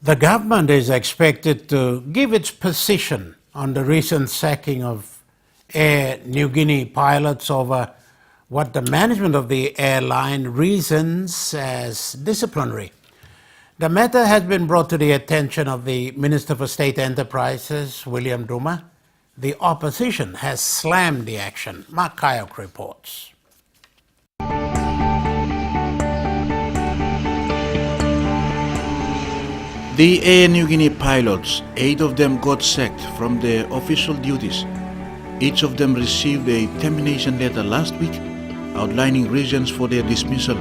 The government is expected to give its position on the recent sacking of Air Niugini pilots over what the management of the airline reasons as disciplinary. The matter has been brought to the attention of the Minister for State Enterprises, William Duma. The opposition has slammed the action. Mark Kayok reports. The Air Niugini pilots, 8 of them got sacked from their official duties. Each of them received a termination letter last week outlining reasons for their dismissal.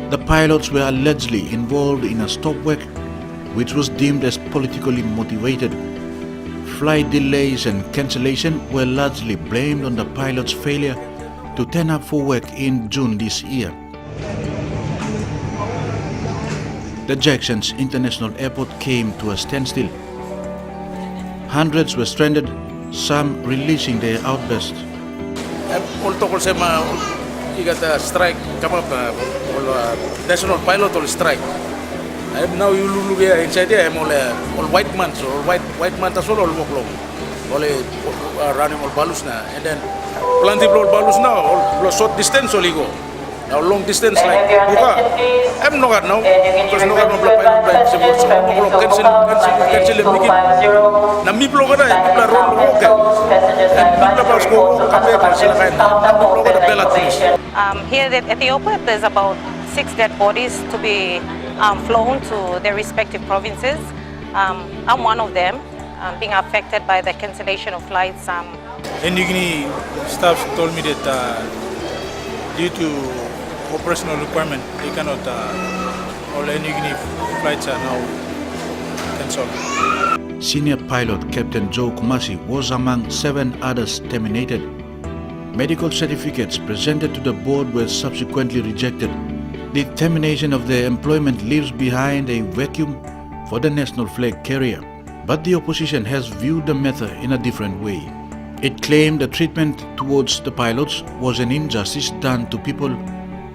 The pilots were allegedly involved in a stop work which was deemed as politically motivated. Flight delays and cancellation were largely blamed on the pilots' failure to turn up for work in June this year. The Jackson's International Airport came to a standstill. Hundreds were stranded, some releasing their outburst. Strike come up, national pilot will strike. Now you look here inside there, I'm all white man, so white man as well, all walk long. All running all balus now, and then plenty of balus now, all short distance only go. Now long distance like buka. I'm not now because no one will pilot so cancel making. Na mi bloga da mi roll walk. And mi bloga go cafe cancel kain. Bloga da bela Here at Ethiopia, there's about 6 dead bodies to be flown to their respective provinces. I'm one of them, being affected by the cancellation of flights. Air Niugini staff told me that due to operational requirement, they cannot, all Air Niugini flights are now cancelled. Senior pilot Captain Joe Kumasi was among 7 others terminated. Medical certificates presented to the board were subsequently rejected. The termination of their employment leaves behind a vacuum for the national flag carrier. But the opposition has viewed the matter in a different way. It claimed the treatment towards the pilots was an injustice done to people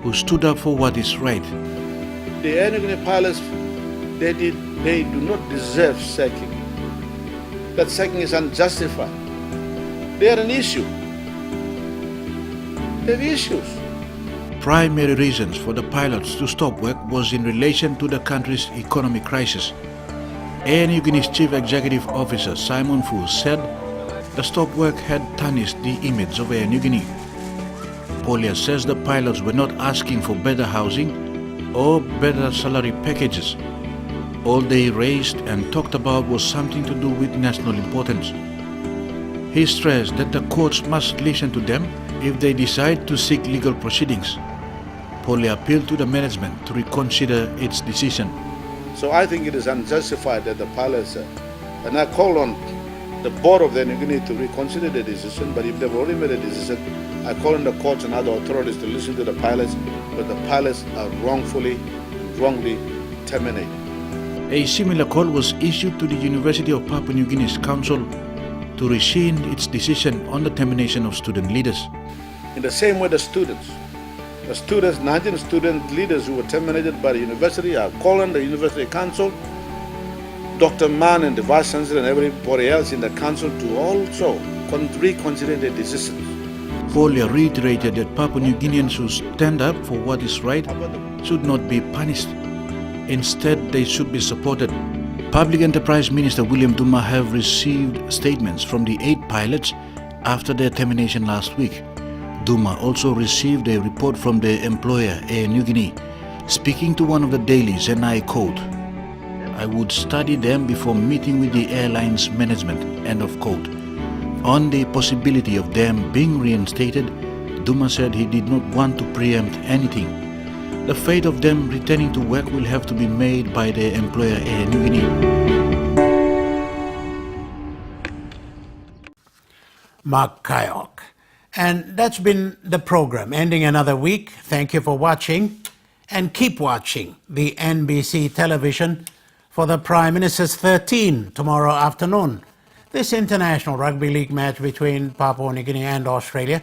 who stood up for what is right. The Air Niugini pilots, they do not deserve sacking. That sacking is unjustified. They are an issue. They have issues. Primary reasons for the pilots to stop work was in relation to the country's economic crisis. Air Niugini's Chief Executive Officer Simon Fu said the stop work had tarnished the image of Air Niugini. Polia says the pilots were not asking for better housing or better salary packages. All they raised and talked about was something to do with national importance. He stressed that the courts must listen to them if they decide to seek legal proceedings. Polia appealed to the management to reconsider its decision. So I think it is unjustified that the pilots, and I call on the board of the Air Niugini to reconsider the decision, but if they've already made a decision, I call on the courts and other authorities to listen to the pilots, but the pilots are wrongly terminated. A similar call was issued to the University of Papua New Guinea's council to rescind its decision on the termination of student leaders. In the same way, the students, 19 student leaders who were terminated by the university, are calling the university council, Dr. Mann and the vice chancellor and everybody else in the council to also reconsider their decisions. Polia reiterated that Papua New Guineans who stand up for what is right should not be punished. Instead, they should be supported. Public Enterprise Minister William Duma have received statements from the 8 pilots after their termination last week. Duma also received a report from their employer, Air Niugini, speaking to one of the dailies, and I quote, "I would study them before meeting with the airline's management," end of quote. On the possibility of them being reinstated, Duma said he did not want to preempt anything. The fate of them returning to work will have to be made by their employer, Air Niugini. Mark Kayok. And that's been the program, ending another week. Thank you for watching, and keep watching the NBC television for the Prime Minister's 13 tomorrow afternoon. This international rugby league match between Papua New Guinea and Australia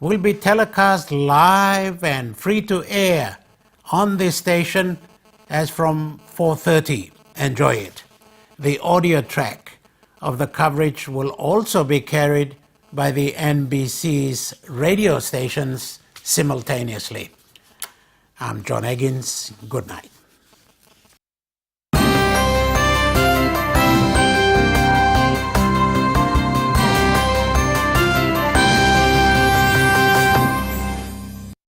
will be telecast live and free to air on this station as from 4:30. Enjoy it. the audio track of the coverage will also be carried by the NBC's radio stations simultaneously. I'm John Eggins. Good night.